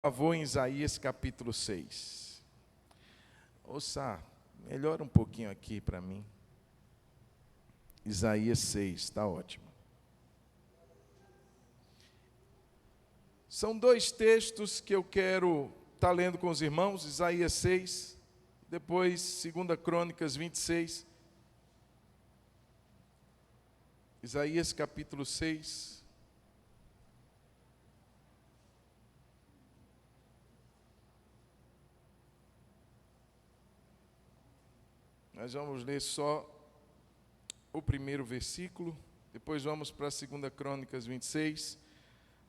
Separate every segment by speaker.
Speaker 1: Favor, em Isaías capítulo 6. Ouça, melhora um pouquinho aqui para mim. Isaías 6, está ótimo. São dois textos que eu quero estar lendo com os irmãos, Isaías 6, depois 2 Crônicas 26. Isaías capítulo 6. Nós vamos ler só o primeiro versículo, depois vamos para 2 Crônicas 26.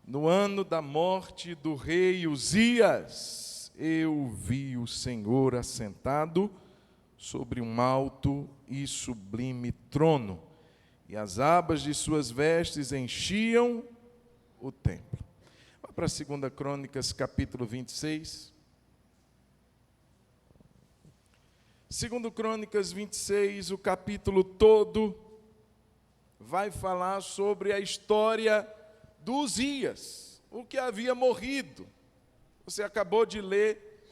Speaker 1: No ano da morte do rei Uzias, eu vi o Senhor assentado sobre um alto e sublime trono, e as abas de suas vestes enchiam o templo. Vamos para 2 Crônicas capítulo 26. 2 Crônicas 26, o capítulo todo, vai falar sobre a história do Uzias, o que havia morrido. Você acabou de ler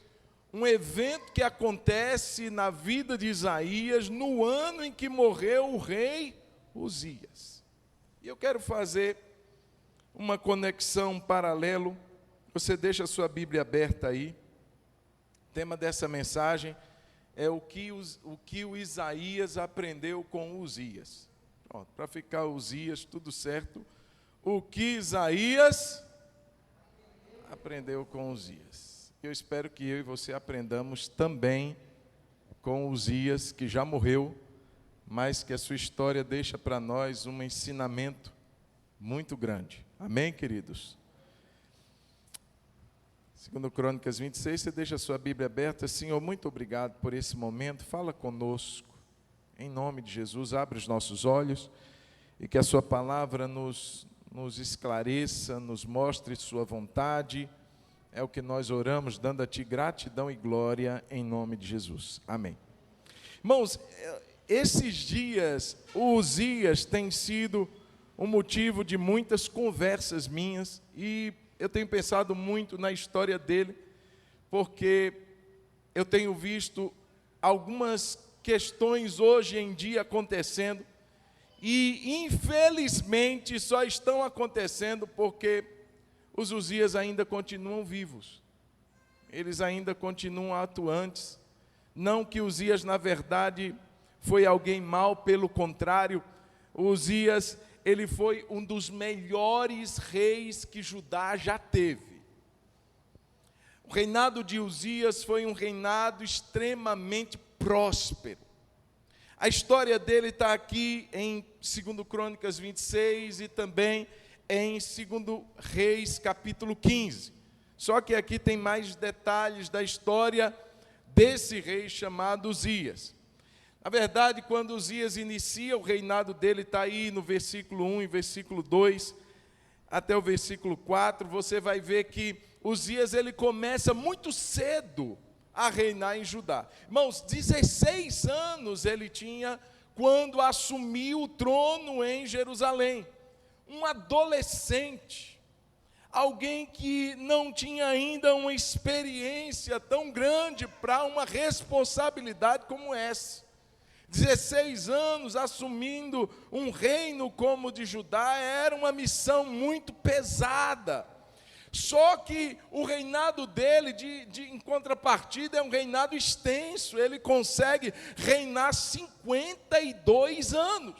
Speaker 1: um evento que acontece na vida de Isaías no ano em que morreu o rei Uzias. E eu quero fazer uma conexão paralelo. Você deixa a sua Bíblia aberta aí. O tema dessa mensagem é o que o Isaías aprendeu com Uzias. Para ficar Uzias, tudo certo. O que Isaías aprendeu com Uzias. Eu espero que eu e você aprendamos também com Uzias, que já morreu, mas que a sua história deixa para nós um ensinamento muito grande. Amém, queridos? 2 Crônicas 26, você deixa a sua Bíblia aberta. Senhor, muito obrigado por esse momento. Fala conosco, em nome de Jesus. Abre os nossos olhos e que a sua palavra nos esclareça, nos mostre sua vontade. É o que nós oramos, dando a ti gratidão e glória, em nome de Jesus. Amém. Irmãos, esses dias, o Uzias tem sido um motivo de muitas conversas minhas, e eu tenho pensado muito na história dele, porque eu tenho visto algumas questões hoje em dia acontecendo, e infelizmente só estão acontecendo porque os Uzias ainda continuam vivos, eles ainda continuam atuantes. Não que Uzias, na verdade, foi alguém mau, pelo contrário, Uzias, ele foi um dos melhores reis que Judá já teve. O reinado de Uzias foi um reinado extremamente próspero. A história dele está aqui em 2 Crônicas 26 e também em 2 Reis capítulo 15. Só que aqui tem mais detalhes da história desse rei chamado Uzias. Na verdade, quando Uzias inicia o reinado dele, está aí no versículo 1 e versículo 2, até o versículo 4, você vai ver que Uzias ele começa muito cedo a reinar em Judá. Irmãos, 16 anos ele tinha quando assumiu o trono em Jerusalém. Um adolescente, alguém que não tinha ainda uma experiência tão grande para uma responsabilidade como essa. 16 anos assumindo um reino como o de Judá era uma missão muito pesada. Só que o reinado dele, em contrapartida, é um reinado extenso. Ele consegue reinar 52 anos.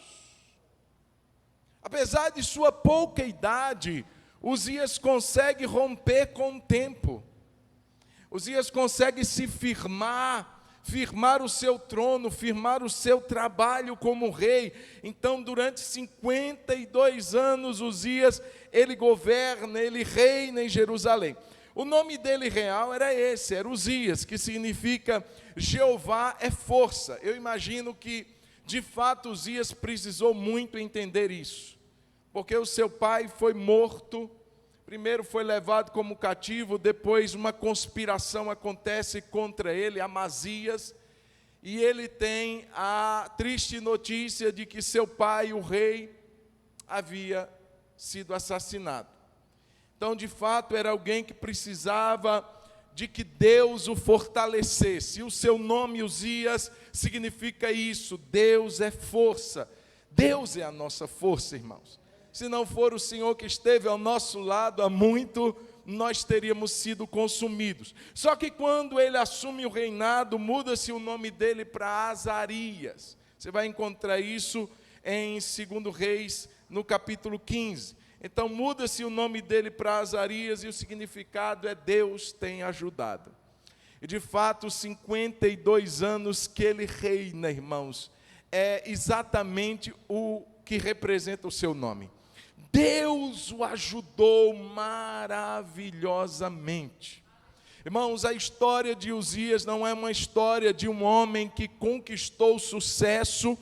Speaker 1: Apesar de sua pouca idade, Uzias consegue romper com o tempo. Uzias consegue se firmar o seu trono, firmar o seu trabalho como rei. Então, durante 52 anos, Uzias, ele governa, ele reina em Jerusalém. O nome dele real era esse, era Uzias, que significa Jeová é força. Eu imagino que, de fato, Uzias precisou muito entender isso, porque o seu pai foi morto. Primeiro foi levado como cativo, depois uma conspiração acontece contra ele, Amazias, e ele tem a triste notícia de que seu pai, o rei, havia sido assassinado. Então, de fato, era alguém que precisava de que Deus o fortalecesse. E o seu nome, Uzias, significa isso: Deus é força. Deus é a nossa força, irmãos. Se não for o Senhor que esteve ao nosso lado há muito, nós teríamos sido consumidos. Só que quando ele assume o reinado, muda-se o nome dele para Azarias. Você vai encontrar isso em 2 Reis, no capítulo 15. Então muda-se o nome dele para Azarias e o significado é Deus tem ajudado. E de fato, 52 anos que ele reina, irmãos, é exatamente o que representa o seu nome. Deus o ajudou maravilhosamente. Irmãos, a história de Uzias não é uma história de um homem que conquistou sucesso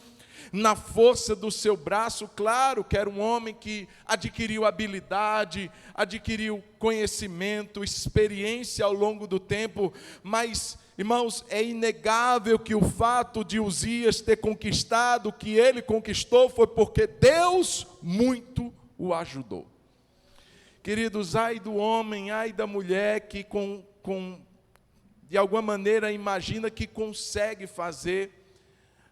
Speaker 1: na força do seu braço. Claro que era um homem que adquiriu habilidade, adquiriu conhecimento, experiência ao longo do tempo, mas, irmãos, é inegável que o fato de Uzias ter conquistado o que ele conquistou foi porque Deus muito o ajudou. Queridos, ai do homem, ai da mulher que de alguma maneira imagina que consegue fazer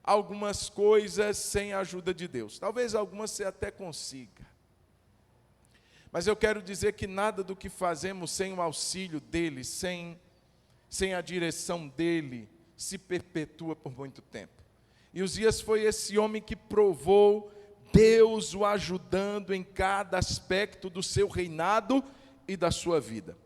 Speaker 1: algumas coisas sem a ajuda de Deus. Talvez algumas você até consiga. Mas eu quero dizer que nada do que fazemos sem o auxílio dele, sem a direção dele, se perpetua por muito tempo. E Uzias foi esse homem que provou Deus o ajudando em cada aspecto do seu reinado e da sua vida.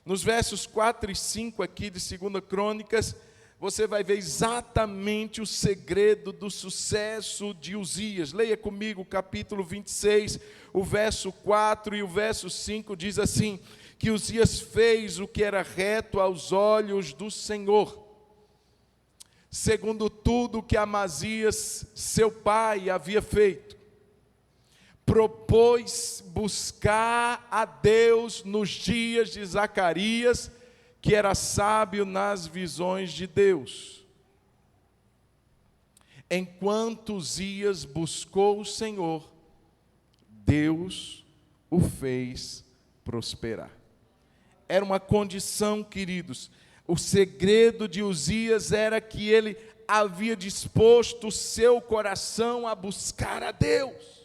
Speaker 1: Nos versos 4 e 5 aqui de 2 Crônicas, você vai ver exatamente o segredo do sucesso de Uzias. Leia comigo o capítulo 26, o verso 4 e o verso 5 diz assim: que Uzias fez o que era reto aos olhos do Senhor, segundo tudo que Amazias, seu pai, havia feito. Propôs buscar a Deus nos dias de Zacarias, que era sábio nas visões de Deus. Enquanto Uzias buscou o Senhor, Deus o fez prosperar. Era uma condição, queridos. O segredo de Uzias era que ele havia disposto o seu coração a buscar a Deus.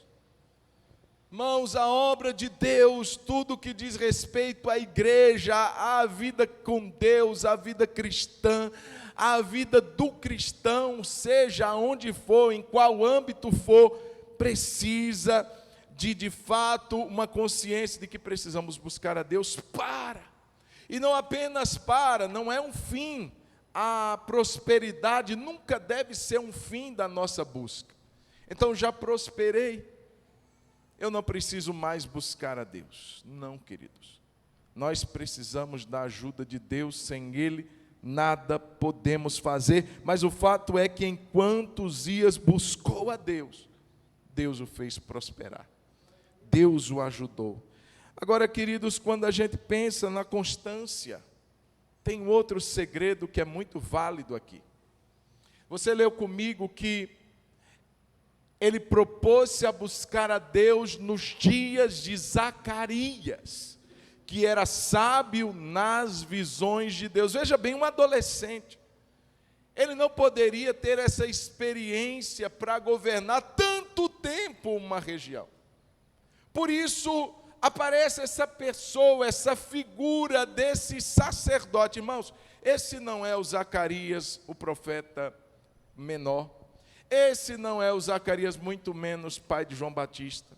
Speaker 1: Irmãos, a obra de Deus, tudo que diz respeito à igreja, à vida com Deus, à vida cristã, à vida do cristão, seja onde for, em qual âmbito for, precisa de fato, uma consciência de que precisamos buscar a Deus para. E não apenas para, não é um fim. A prosperidade nunca deve ser um fim da nossa busca. Então, já prosperei, eu não preciso mais buscar a Deus. Não, queridos. Nós precisamos da ajuda de Deus, sem Ele nada podemos fazer. Mas o fato é que enquanto Uzias buscou a Deus, Deus o fez prosperar. Deus o ajudou. Agora, queridos, quando a gente pensa na constância, tem outro segredo que é muito válido aqui. Você leu comigo que ele propôs-se a buscar a Deus nos dias de Zacarias, que era sábio nas visões de Deus. Veja bem, um adolescente, ele não poderia ter essa experiência para governar tanto tempo uma região. Por isso, aparece essa pessoa, essa figura desse sacerdote. Irmãos, esse não é o Zacarias, o profeta menor. Esse não é o Zacarias, muito menos pai de João Batista.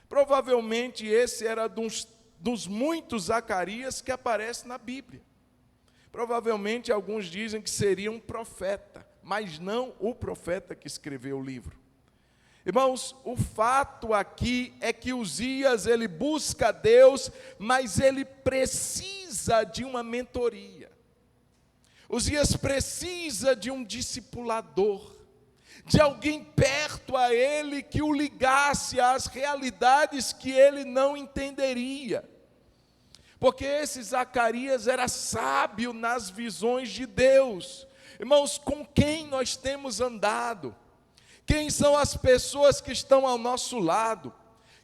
Speaker 1: Provavelmente esse era dos muitos Zacarias que aparece na Bíblia. Provavelmente alguns dizem que seria um profeta, mas não o profeta que escreveu o livro. Irmãos, o fato aqui é que Uzias, ele busca Deus, mas ele precisa de uma mentoria. Uzias precisa de um discipulador, de alguém perto a ele que o ligasse às realidades que ele não entenderia. Porque esse Zacarias era sábio nas visões de Deus. Irmãos, com quem nós temos andado? Quem são as pessoas que estão ao nosso lado?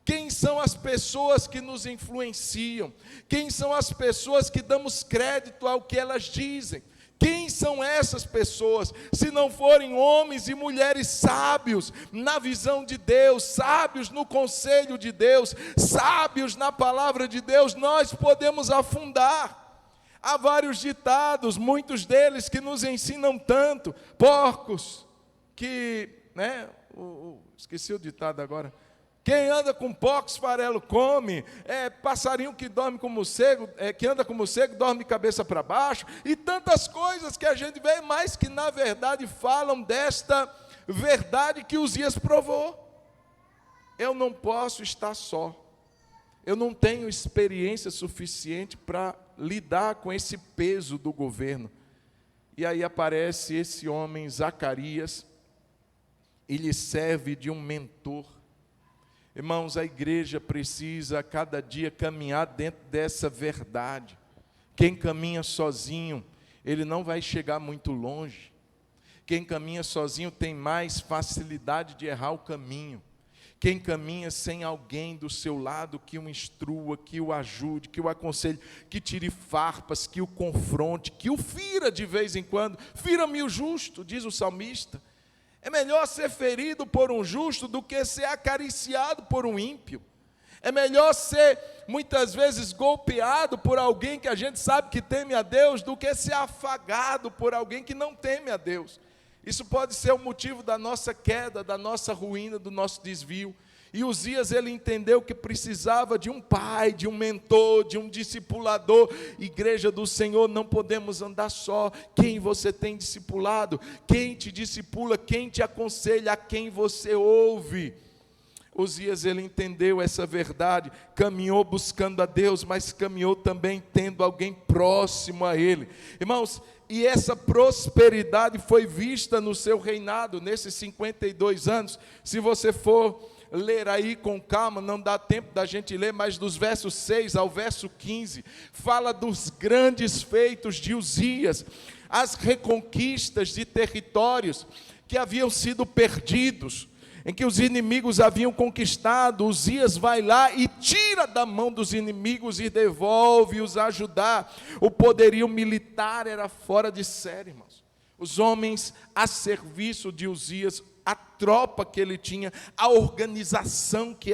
Speaker 1: Quem são as pessoas que nos influenciam? Quem são as pessoas que damos crédito ao que elas dizem? Quem são essas pessoas, se não forem homens e mulheres sábios na visão de Deus, sábios no conselho de Deus, sábios na palavra de Deus, nós podemos afundar. Há vários ditados, muitos deles que nos ensinam tanto. Porcos que, esqueci o ditado agora. Quem anda com porcos, farelo come. Passarinho que dorme com morcego, que anda com morcego, dorme cabeça para baixo. E tantas coisas que a gente vê, mas que na verdade falam desta verdade que Uzias provou. Eu não posso estar só. Eu não tenho experiência suficiente para lidar com esse peso do governo. E aí aparece esse homem, Zacarias, e lhe serve de um mentor. Irmãos, a igreja precisa a cada dia caminhar dentro dessa verdade. Quem caminha sozinho, ele não vai chegar muito longe. Quem caminha sozinho tem mais facilidade de errar o caminho. Quem caminha sem alguém do seu lado que o instrua, que o ajude, que o aconselhe, que tire farpas, que o confronte, que o fira de vez em quando. Fira-me o justo, diz o salmista. É melhor ser ferido por um justo do que ser acariciado por um ímpio. É melhor ser, muitas vezes, golpeado por alguém que a gente sabe que teme a Deus, do que ser afagado por alguém que não teme a Deus. Isso pode ser o motivo da nossa queda, da nossa ruína, do nosso desvio. E Uzias, ele entendeu que precisava de um pai, de um mentor, de um discipulador. Igreja do Senhor, não podemos andar só. Quem você tem discipulado? Quem te discipula? Quem te aconselha? A quem você ouve? Uzias, ele entendeu essa verdade, caminhou buscando a Deus, mas caminhou também tendo alguém próximo a ele. Irmãos, e essa prosperidade foi vista no seu reinado, nesses 52 anos. Se você for ler aí com calma, não dá tempo da gente ler, mas dos versos 6 ao verso 15, fala dos grandes feitos de Uzias, as reconquistas de territórios que haviam sido perdidos, em que os inimigos haviam conquistado. Uzias vai lá e tira da mão dos inimigos e devolve-os a Judá. O poderio militar era fora de série, irmãos. Os homens a serviço de Uzias, a tropa que ele tinha, a organização que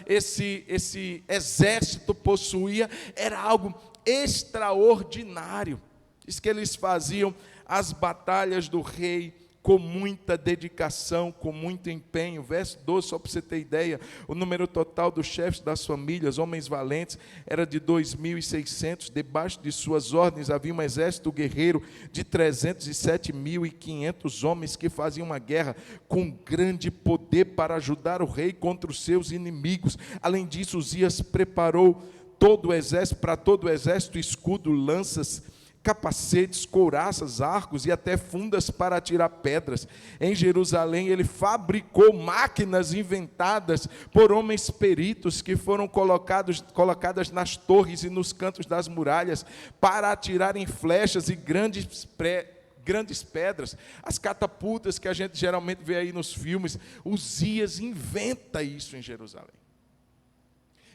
Speaker 1: esse exército possuía, era algo extraordinário. Diz que eles faziam as batalhas do rei com muita dedicação, com muito empenho. Verso 12, só para você ter ideia, o número total dos chefes das famílias, homens valentes, era de 2.600, debaixo de suas ordens havia um exército guerreiro de 307.500 homens que faziam uma guerra com grande poder para ajudar o rei contra os seus inimigos. Além disso, Uzias preparou todo o exército, para todo o exército, escudo, lanças, capacetes, couraças, arcos e até fundas para atirar pedras. Em Jerusalém ele fabricou máquinas inventadas por homens peritos que foram colocadas nas torres e nos cantos das muralhas para atirarem flechas e grandes pedras, as catapultas que a gente geralmente vê aí nos filmes. Uzias inventa isso em Jerusalém.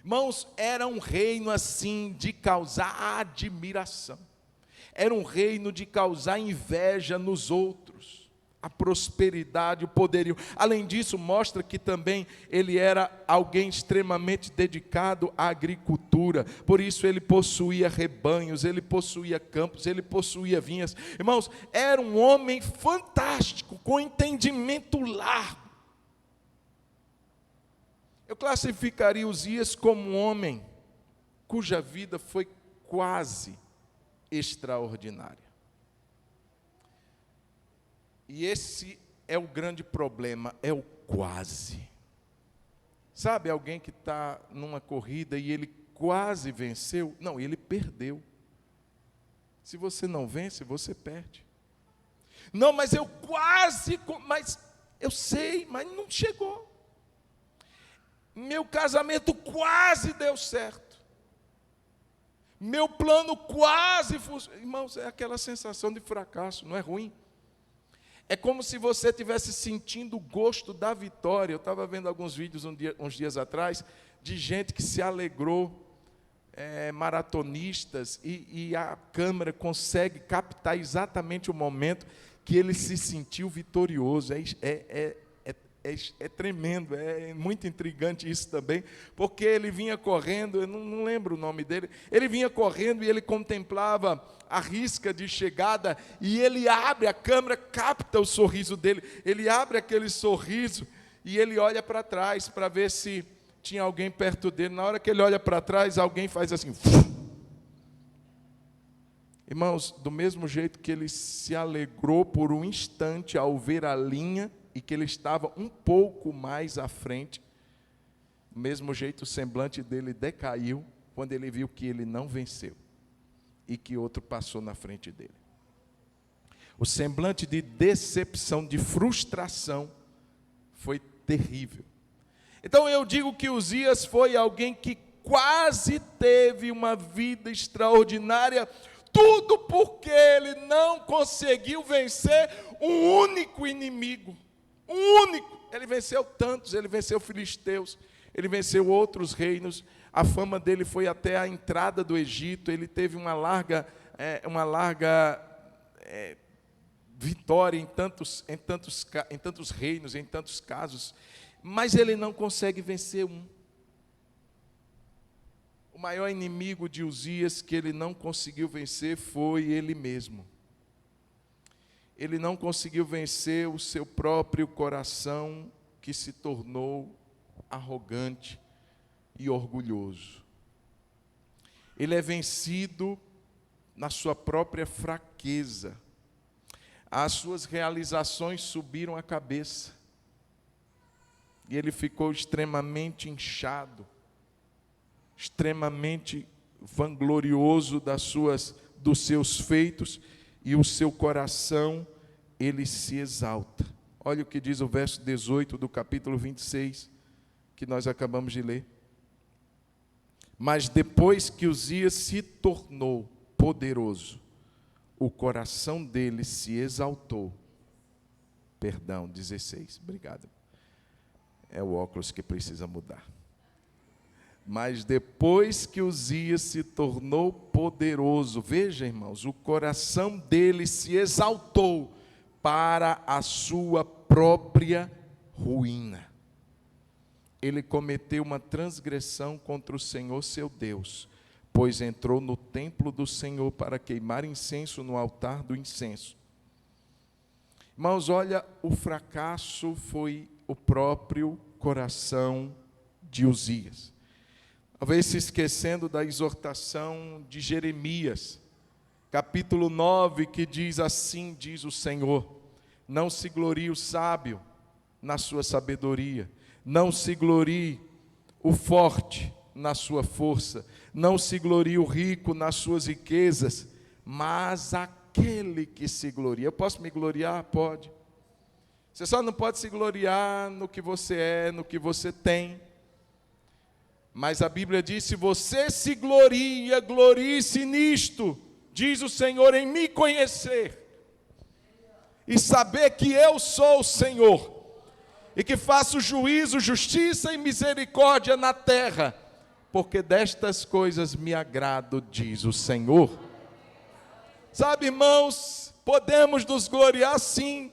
Speaker 1: Irmãos, era um reino assim de causar admiração. Era um reino de causar inveja nos outros, a prosperidade, o poderio. Além disso, mostra que também ele era alguém extremamente dedicado à agricultura. Por isso ele possuía rebanhos, ele possuía campos, ele possuía vinhas. Irmãos, era um homem fantástico, com entendimento largo. Eu classificaria Uzias como um homem cuja vida foi quase extraordinária. E esse é o grande problema, é o quase. Sabe alguém que está numa corrida e ele quase venceu? Não, ele perdeu. Se você não vence, você perde. Não, mas eu sei, mas não chegou. Meu casamento quase deu certo. Meu plano quase funcionou. Irmãos, é aquela sensação de fracasso, não é ruim? É como se você estivesse sentindo o gosto da vitória. Eu estava vendo alguns vídeos uns dias atrás, de gente que se alegrou, maratonistas, e a câmera consegue captar exatamente o momento que ele se sentiu vitorioso. É tremendo, é muito intrigante isso também, porque ele vinha correndo, eu não lembro o nome dele, ele vinha correndo e ele contemplava a risca de chegada, e ele abre, a câmera capta o sorriso dele, ele abre aquele sorriso, e ele olha para trás, para ver se tinha alguém perto dele. Na hora que ele olha para trás, alguém faz assim. Irmãos, do mesmo jeito que ele se alegrou por um instante ao ver a linha, e que ele estava um pouco mais à frente, do mesmo jeito o semblante dele decaiu, quando ele viu que ele não venceu, e que outro passou na frente dele. O semblante de decepção, de frustração, foi terrível. Então eu digo que Uzias foi alguém que quase teve uma vida extraordinária, tudo porque ele não conseguiu vencer um único inimigo. Um único. Ele venceu tantos, ele venceu filisteus, ele venceu outros reinos. A fama dele foi até a entrada do Egito. Ele teve uma larga vitória em tantos reinos, em tantos casos. Mas ele não consegue vencer um. O maior inimigo de Uzias que ele não conseguiu vencer foi ele mesmo. Ele não conseguiu vencer o seu próprio coração, que se tornou arrogante e orgulhoso. Ele é vencido na sua própria fraqueza. As suas realizações subiram a cabeça. E ele ficou extremamente inchado, extremamente vanglorioso dos seus feitos, e o seu coração, ele se exalta. Olha o que diz o verso 18 do capítulo 26, que nós acabamos de ler. Mas depois que Uzias se tornou poderoso, o coração dele se exaltou. 16, obrigado. É o óculos que precisa mudar. Mas depois que Uzias se tornou poderoso, veja, irmãos, o coração dele se exaltou para a sua própria ruína. Ele cometeu uma transgressão contra o Senhor seu Deus, pois entrou no templo do Senhor para queimar incenso no altar do incenso. Irmãos, olha, o fracasso foi o próprio coração de Uzias. Talvez se esquecendo da exortação de Jeremias, capítulo 9, que diz assim, diz o Senhor: não se glorie o sábio na sua sabedoria, não se glorie o forte na sua força, não se glorie o rico nas suas riquezas, mas aquele que se gloria. Eu posso me gloriar? Pode. Você só não pode se gloriar no que você é, no que você tem. Mas a Bíblia diz: se você se gloria, glorie-se nisto, diz o Senhor, em me conhecer, e saber que eu sou o Senhor, e que faço juízo, justiça e misericórdia na terra, porque destas coisas me agrado, diz o Senhor. Sabe, irmãos, podemos nos gloriar sim,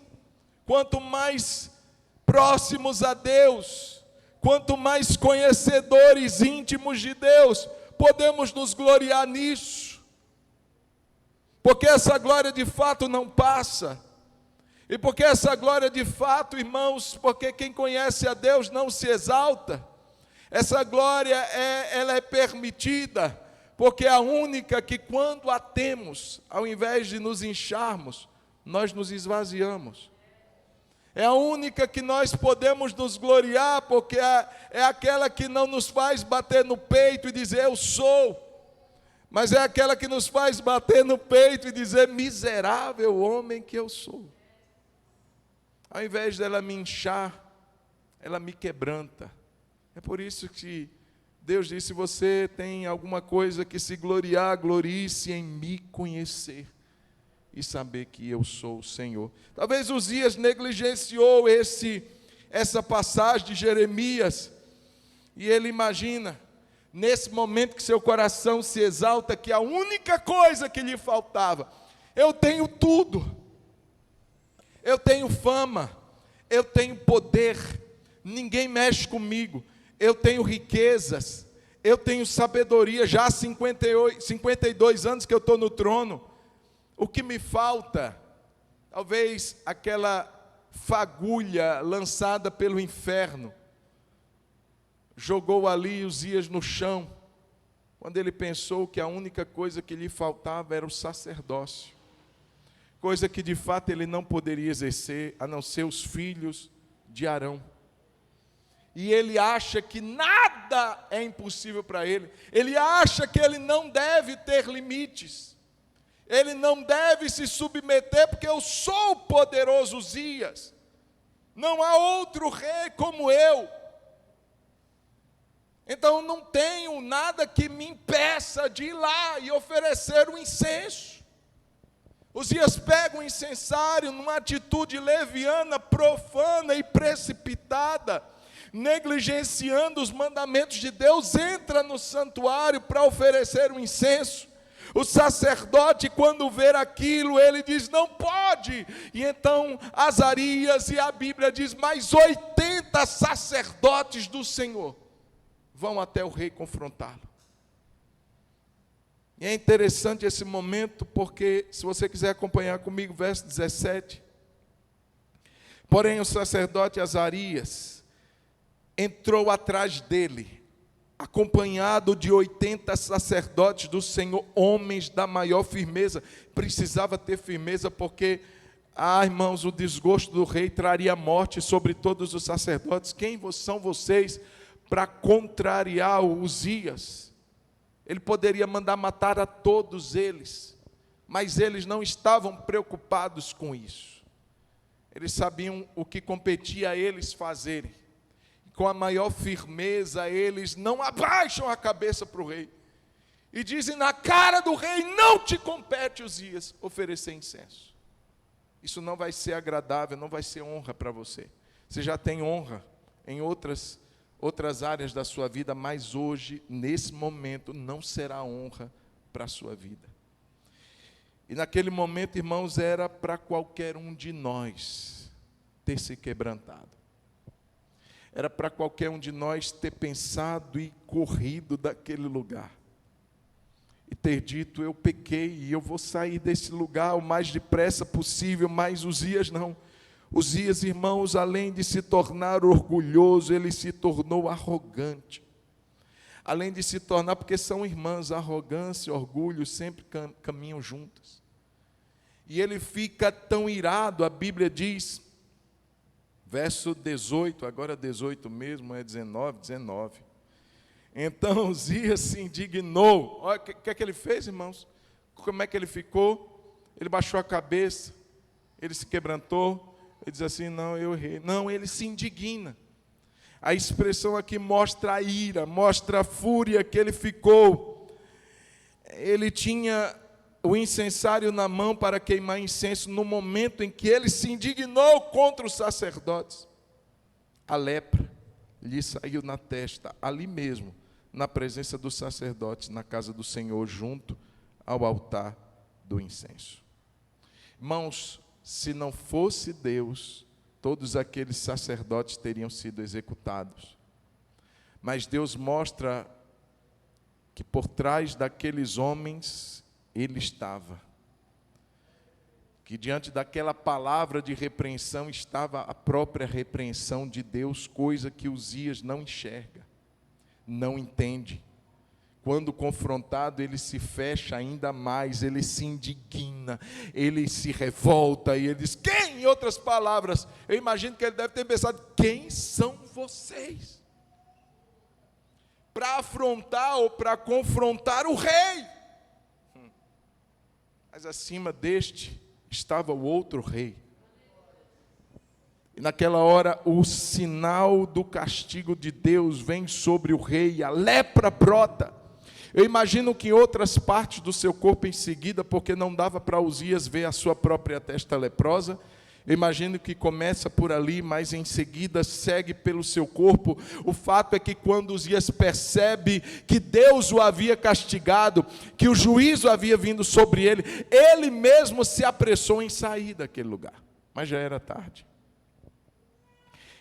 Speaker 1: quanto mais próximos a Deus, quanto mais conhecedores íntimos de Deus, podemos nos gloriar nisso, porque essa glória de fato não passa, e porque essa glória de fato, irmãos, porque quem conhece a Deus não se exalta, essa glória ela é permitida, porque é a única que quando a temos, ao invés de nos incharmos, nós nos esvaziamos. É a única que nós podemos nos gloriar, porque é aquela que não nos faz bater no peito e dizer eu sou, mas é aquela que nos faz bater no peito e dizer miserável homem que eu sou. Ao invés dela me inchar, ela me quebranta. É por isso que Deus disse: se você tem alguma coisa que se gloriar, glorie-se em me conhecer. e saber que eu sou o Senhor. Talvez Uzias negligenciou essa passagem de Jeremias, e ele imagina, nesse momento que seu coração se exalta, que a única coisa que lhe faltava: eu tenho tudo, eu tenho fama, eu tenho poder, ninguém mexe comigo, eu tenho riquezas, eu tenho sabedoria, já há 52 anos que eu estou no trono. O que me falta, talvez aquela fagulha lançada pelo inferno, jogou ali Uzias no chão, quando ele pensou que a única coisa que lhe faltava era o sacerdócio, coisa que de fato ele não poderia exercer, a não ser os filhos de Arão. E ele acha que nada é impossível para ele, ele acha que ele não deve ter limites, ele não deve se submeter, porque eu sou o poderoso Uzias, não há outro rei como eu, então não tenho nada que me impeça de ir lá e oferecer o incenso. Uzias pega o incensário numa atitude leviana, profana e precipitada, negligenciando os mandamentos de Deus, entra no santuário para oferecer o incenso. O sacerdote, quando ver aquilo, ele diz: não pode. E então Azarias, e a Bíblia diz, mais 80 sacerdotes do Senhor vão até o rei confrontá-lo. E é interessante esse momento, porque se você quiser acompanhar comigo, verso 17. Porém o sacerdote Azarias entrou atrás dele, acompanhado de 80 sacerdotes do Senhor, homens da maior firmeza. Precisava ter firmeza, porque, irmãos, o desgosto do rei traria morte sobre todos os sacerdotes. Quem são vocês para contrariar Uzias? Ele poderia mandar matar a todos eles, mas eles não estavam preocupados com isso. Eles sabiam o que competia a eles fazerem. Com a maior firmeza, eles não abaixam a cabeça para o rei e dizem na cara do rei: não te compete, Uzias, oferecer incenso. Isso não vai ser agradável, não vai ser honra para você. Você já tem honra em outras áreas da sua vida, mas hoje, nesse momento, não será honra para a sua vida. E naquele momento, irmãos, era para qualquer um de nós ter se quebrantado. Era para qualquer um de nós ter pensado e corrido daquele lugar. E ter dito: eu pequei e eu vou sair desse lugar o mais depressa possível. Mas Uzias não. Uzias, irmãos, além de se tornar orgulhoso, ele se tornou arrogante. Além de se tornar, porque são irmãs, arrogância e orgulho sempre caminham juntas. E ele fica tão irado, a Bíblia diz, verso 18, agora 18 mesmo, é 19. Então Uzias se indignou. Olha o que é que ele fez, irmãos? Como é que ele ficou? Ele baixou a cabeça, ele se quebrantou. Ele diz assim: não, eu errei. Não, ele se indigna. A expressão aqui mostra a ira, mostra a fúria que ele ficou. Ele tinha o incensário na mão para queimar incenso no momento em que ele se indignou contra os sacerdotes. A lepra lhe saiu na testa, ali mesmo, na presença dos sacerdotes, na casa do Senhor, junto ao altar do incenso. Irmãos, se não fosse Deus, todos aqueles sacerdotes teriam sido executados. Mas Deus mostra que por trás daqueles homens Ele estava. Que diante daquela palavra de repreensão estava a própria repreensão de Deus, coisa que Uzias não enxerga, não entende. Quando confrontado, ele se fecha ainda mais, ele se indigna, ele se revolta e ele diz: quem? Em outras palavras, eu imagino que ele deve ter pensado: quem são vocês? Para afrontar ou para confrontar o rei. Mas acima deste estava o outro rei. E naquela hora o sinal do castigo de Deus vem sobre o rei, a lepra brota. Eu imagino que em outras partes do seu corpo em seguida, porque não dava para Uzias ver a sua própria testa leprosa, eu imagino que começa por ali, mas em seguida segue pelo seu corpo. O fato é que quando Uzias percebe que Deus o havia castigado, que o juízo havia vindo sobre ele, ele mesmo se apressou em sair daquele lugar, mas já era tarde.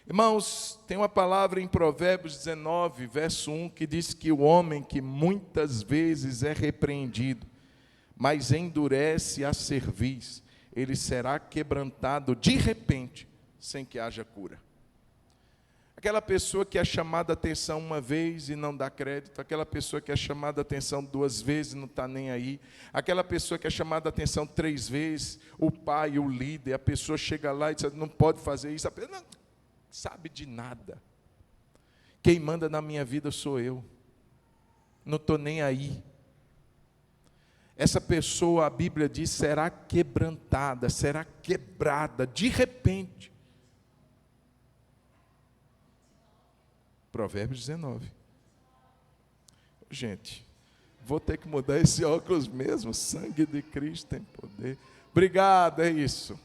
Speaker 1: Irmãos, tem uma palavra em Provérbios 19, verso 1, que diz que o homem que muitas vezes é repreendido, mas endurece a cerviz, ele será quebrantado de repente, sem que haja cura. Aquela pessoa que é chamada a atenção uma vez e não dá crédito, aquela pessoa que é chamada a atenção 2 vezes e não está nem aí, aquela pessoa que é chamada a atenção 3 vezes, o pai, o líder, a pessoa chega lá e diz, não pode fazer isso, a pessoa não sabe de nada. Quem manda na minha vida sou eu, não estou nem aí. Essa pessoa, a Bíblia diz, será quebrantada, será quebrada, de repente. Provérbios 19. Gente, vou ter que mudar esse óculos mesmo, sangue de Cristo tem poder. Obrigado, é isso.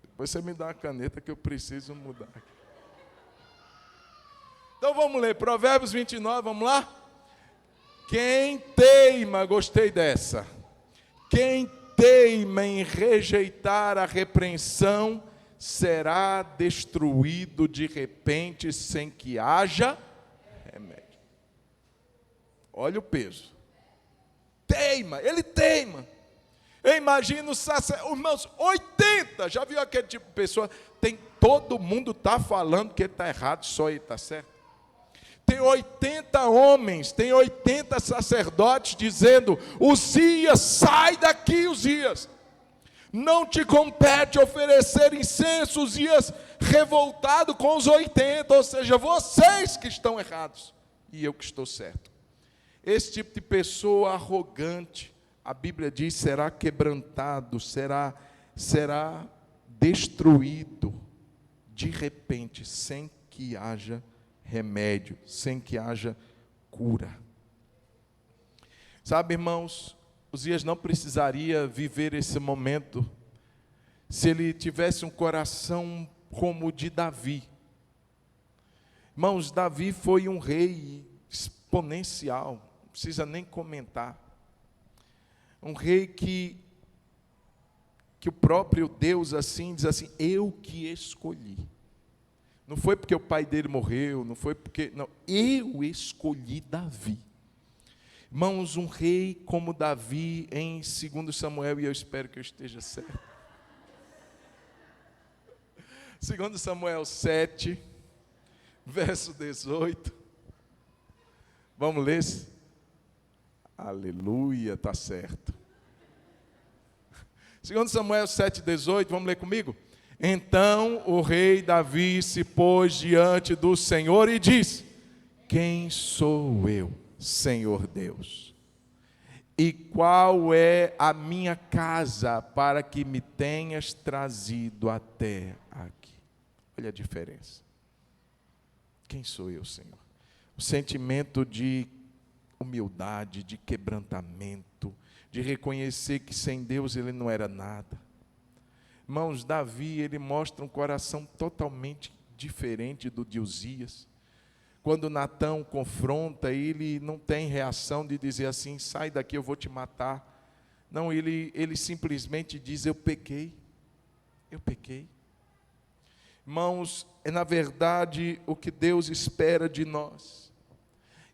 Speaker 1: Depois você me dá uma caneta que eu preciso mudar. Então vamos ler, Provérbios 29, vamos lá? Quem teima, gostei dessa, quem teima em rejeitar a repreensão, será destruído de repente, sem que haja remédio. Olha o peso. Teima, ele teima. Eu imagino os sacerdotes, irmãos, 80, já viu aquele tipo de pessoa? Todo mundo está falando que ele está errado, só ele está certo. Tem 80 homens, tem 80 sacerdotes dizendo, Uzias, sai daqui, Uzias. Não te compete oferecer incenso, Uzias, revoltado com os 80, ou seja, vocês que estão errados, e eu que estou certo. Esse tipo de pessoa arrogante, a Bíblia diz, será quebrantado, será destruído, de repente, sem que haja remédio, sem que haja cura. Sabe, irmãos, Uzias não precisaria viver esse momento se ele tivesse um coração como o de Davi. Irmãos, Davi foi um rei exponencial, não precisa nem comentar. Um rei que o próprio Deus assim diz assim, eu que escolhi. Não foi porque o pai dele morreu, não foi porque... Não, eu escolhi Davi. Irmãos, um rei como Davi, em 2 Samuel, e eu espero que eu esteja certo. 2 Samuel 7, verso 18. Vamos ler? Aleluia, está certo. 2 Samuel 7, 18, vamos ler comigo? Então o rei Davi se pôs diante do Senhor e disse, quem sou eu, Senhor Deus? E qual é a minha casa para que me tenhas trazido até aqui? Olha a diferença. Quem sou eu, Senhor? O sentimento de humildade, de quebrantamento, de reconhecer que sem Deus ele não era nada. Irmãos, Davi, ele mostra um coração totalmente diferente do de Uzias. Quando Natã o confronta, ele não tem reação de dizer assim, sai daqui, eu vou te matar. Não, ele simplesmente diz, eu pequei. Irmãos, é na verdade o que Deus espera de nós.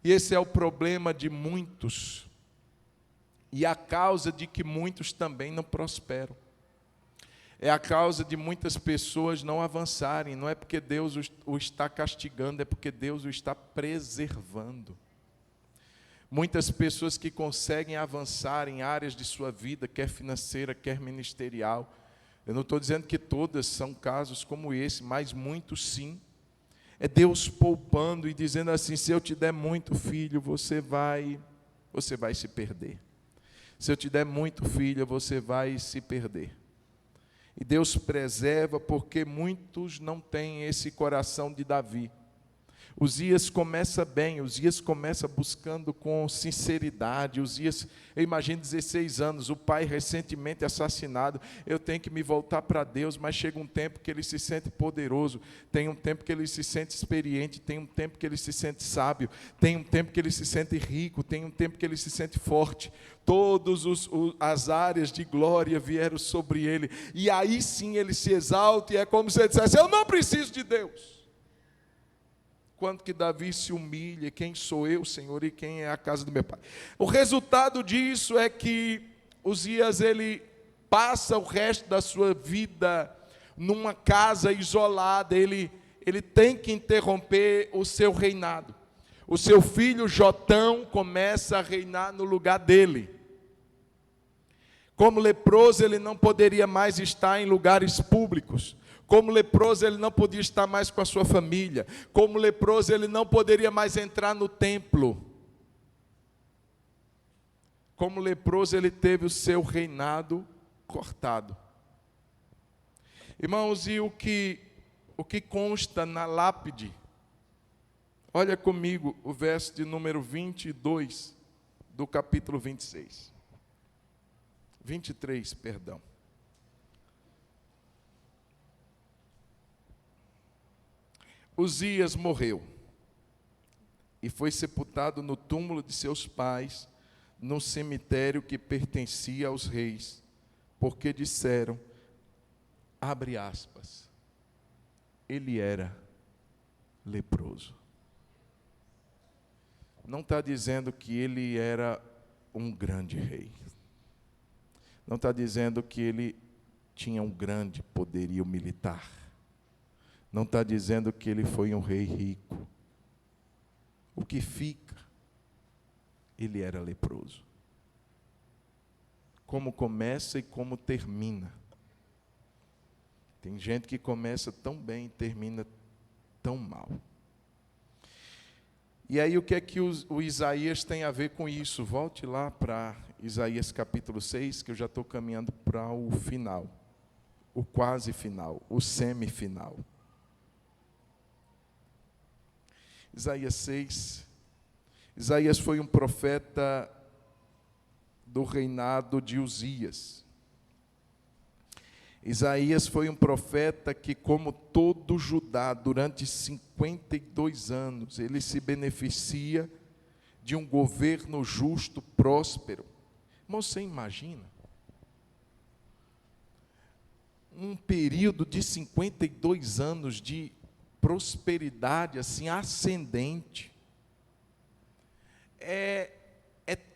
Speaker 1: E esse é o problema de muitos. E a causa de que muitos também não prosperam. É a causa de muitas pessoas não avançarem. Não é porque Deus o está castigando, é porque Deus o está preservando. Muitas pessoas que conseguem avançar em áreas de sua vida, quer financeira, quer ministerial. Eu não estou dizendo que todas são casos como esse, mas muitos sim. É Deus poupando e dizendo assim, se eu te der muito, filho, você vai se perder. Se eu te der muito, filha, você vai se perder. E Deus preserva porque muitos não têm esse coração de Davi. Uzias começa bem, Uzias começa buscando com sinceridade. Uzias, eu imagino 16 anos, o pai recentemente assassinado, eu tenho que me voltar para Deus, mas chega um tempo que ele se sente poderoso, tem um tempo que ele se sente experiente, tem um tempo que ele se sente sábio, tem um tempo que ele se sente rico, tem um tempo que ele se sente forte. Todas as áreas de glória vieram sobre ele, e aí sim ele se exalta, e é como se ele dissesse: eu não preciso de Deus. Quanto que Davi se humilha: quem sou eu, Senhor, e quem é a casa do meu pai? O resultado disso é que Uzias, ele passa o resto da sua vida numa casa isolada, ele tem que interromper o seu reinado. O seu filho Jotão começa a reinar no lugar dele. Como leproso, ele não poderia mais estar em lugares públicos. Como leproso, ele não podia estar mais com a sua família. Como leproso, ele não poderia mais entrar no templo. Como leproso, ele teve o seu reinado cortado. Irmãos, e o que consta na lápide? Olha comigo o verso de número 22 do capítulo 26. 23, perdão. Uzias morreu e foi sepultado no túmulo de seus pais, num cemitério que pertencia aos reis, porque disseram, abre aspas, ele era leproso. Não está dizendo que ele era um grande rei. Não está dizendo que ele tinha um grande poderio militar. Não está dizendo que ele foi um rei rico. O que fica, ele era leproso. Como começa e como termina. Tem gente que começa tão bem e termina tão mal. E aí o que é que o Isaías tem a ver com isso? Volte lá para Isaías capítulo 6, que eu já estou caminhando para o final. O quase final, o semifinal. Isaías 6. Isaías foi um profeta do reinado de Uzias. Isaías foi um profeta que, como todo Judá, durante 52 anos, ele se beneficia de um governo justo, próspero. Irmão, você imagina? Um período de 52 anos de prosperidade assim ascendente.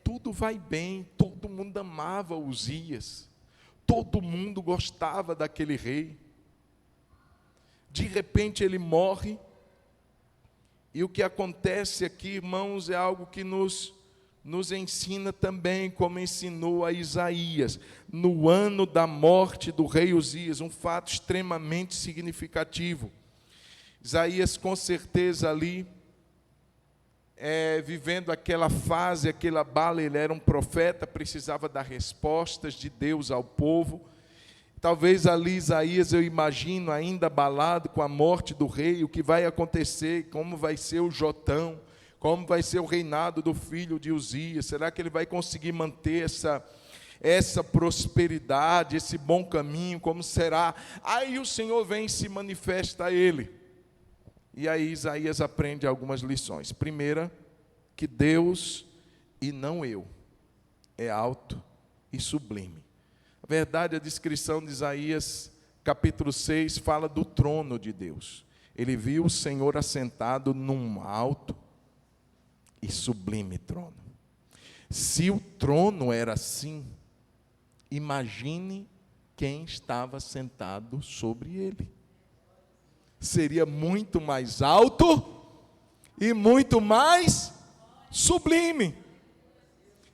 Speaker 1: Tudo vai bem, todo mundo amava Uzias, todo mundo gostava daquele rei. De repente ele morre, e o que acontece aqui, irmãos, é algo que nos ensina também, como ensinou a Isaías, no ano da morte do rei Uzias, um fato extremamente significativo. Isaías, com certeza, ali, vivendo aquela fase, aquela bala, ele era um profeta, precisava dar respostas de Deus ao povo. Talvez ali Isaías, eu imagino, ainda abalado com a morte do rei, o que vai acontecer, como vai ser o Jotão, como vai ser o reinado do filho de Uzias, será que ele vai conseguir manter essa prosperidade, esse bom caminho, como será? Aí o Senhor vem e se manifesta a ele. E aí Isaías aprende algumas lições. Primeira, que Deus, e não eu, é alto e sublime. Na verdade, a descrição de Isaías, capítulo 6, fala do trono de Deus. Ele viu o Senhor assentado num alto e sublime trono. Se o trono era assim, imagine quem estava sentado sobre ele. Seria muito mais alto e muito mais sublime.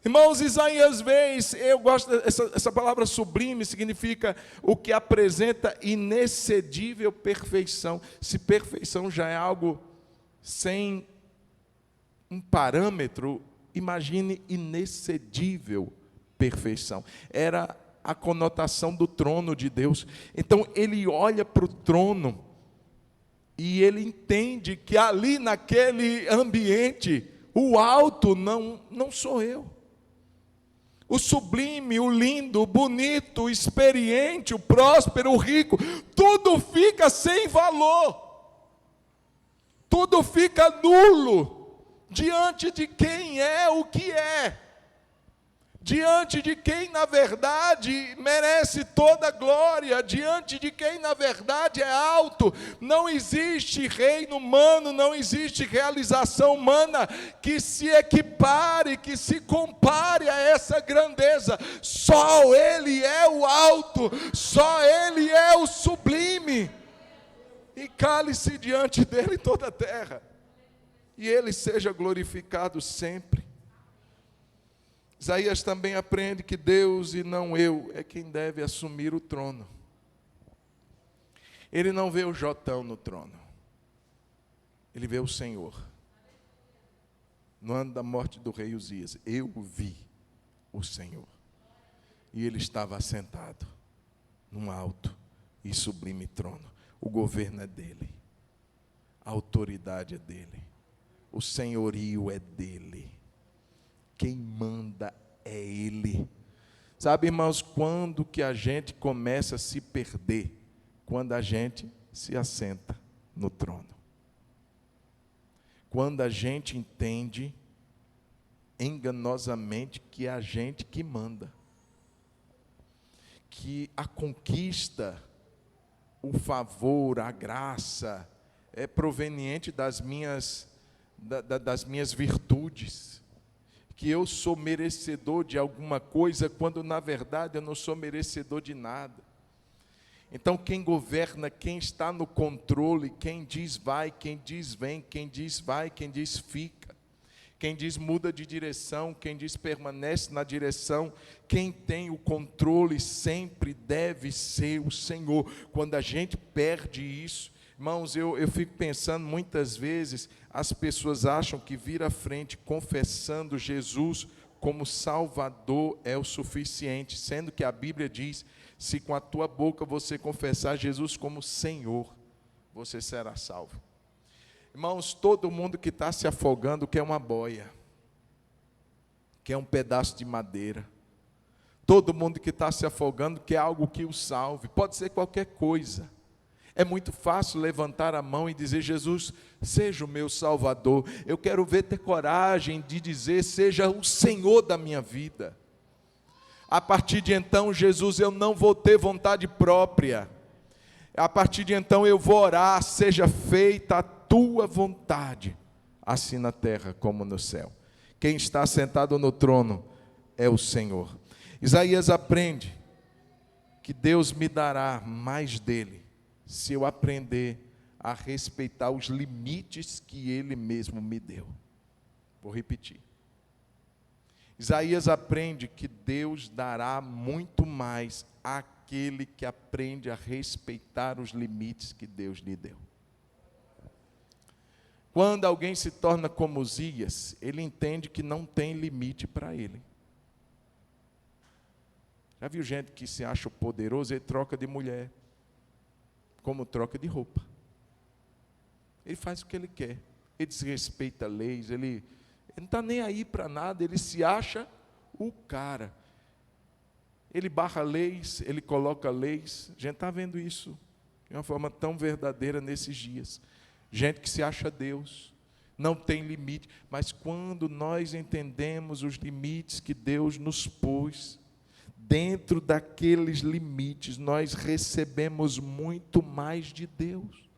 Speaker 1: Irmãos, Isaías vê, eu gosto essa palavra sublime, significa o que apresenta inexcedível perfeição. Se perfeição já é algo sem um parâmetro, imagine inexcedível perfeição. Era a conotação do trono de Deus. Então ele olha para o trono E ele entende que ali naquele ambiente, o alto não sou eu. O sublime, o lindo, o bonito, o experiente, o próspero, o rico, tudo fica sem valor. Tudo fica nulo diante de quem é o que é. Diante de quem, na verdade, merece toda a glória, diante de quem, na verdade, é alto. Não existe reino humano, não existe realização humana que se equipare, que se compare a essa grandeza. Só Ele é o alto, só Ele é o sublime. E cale-se diante dEle toda a terra, e Ele seja glorificado sempre. Isaías também aprende que Deus e não eu é quem deve assumir o trono. Ele não vê o Jotão no trono, ele vê o Senhor. No ano da morte do rei Uzias, eu vi o Senhor, e ele estava assentado num alto e sublime trono. O governo é dele, a autoridade é dele, o senhorio é dele. Quem manda é Ele. Sabe, irmãos, quando que a gente começa a se perder? Quando a gente se assenta no trono. Quando a gente entende enganosamente que é a gente que manda. Que a conquista, o favor, a graça é proveniente das minhas virtudes. Que eu sou merecedor de alguma coisa, quando na verdade eu não sou merecedor de nada. Então quem governa, quem está no controle, quem diz vai, quem diz vem, quem diz vai, quem diz fica, quem diz muda de direção, quem diz permanece na direção, quem tem o controle sempre deve ser o Senhor. Quando a gente perde isso, irmãos, eu fico pensando muitas vezes, as pessoas acham que vir à frente confessando Jesus como Salvador é o suficiente, sendo que a Bíblia diz, se com a tua boca você confessar Jesus como Senhor, você será salvo. Irmãos, todo mundo que está se afogando quer uma boia, quer um pedaço de madeira. Todo mundo que está se afogando quer algo que o salve, pode ser qualquer coisa. É muito fácil levantar a mão e dizer, Jesus, seja o meu Salvador. Eu quero ver ter coragem de dizer, seja o Senhor da minha vida. A partir de então, Jesus, eu não vou ter vontade própria. A partir de então eu vou orar, seja feita a tua vontade, assim na terra como no céu. Quem está sentado no trono é o Senhor. Isaías aprende que Deus me dará mais dele, se eu aprender a respeitar os limites que Ele mesmo me deu. Vou repetir. Isaías aprende que Deus dará muito mais àquele que aprende a respeitar os limites que Deus lhe deu. Quando alguém se torna como Uzias, ele entende que não tem limite para ele. Já viu gente que se acha poderoso e troca de mulher, como troca de roupa. Ele faz o que ele quer, ele desrespeita leis, ele não está nem aí para nada, ele se acha o cara. Ele barra leis, ele coloca leis. A gente está vendo isso de uma forma tão verdadeira nesses dias. Gente que se acha Deus, não tem limite. Mas quando nós entendemos os limites que Deus nos pôs, dentro daqueles limites, nós recebemos muito mais de Deus.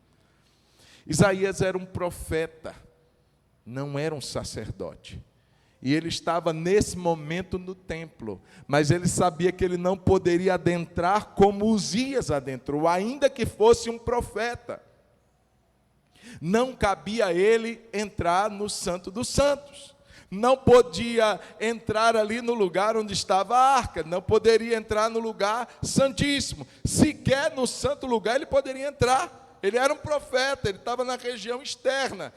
Speaker 1: Isaías era um profeta, não era um sacerdote. E ele estava nesse momento no templo, mas ele sabia que ele não poderia adentrar como Uzias adentrou, ainda que fosse um profeta. Não cabia a ele entrar no Santo dos Santos. Não podia entrar ali no lugar onde estava a arca, não poderia entrar no lugar santíssimo, sequer no santo lugar ele poderia entrar. Ele era um profeta, ele estava na região externa.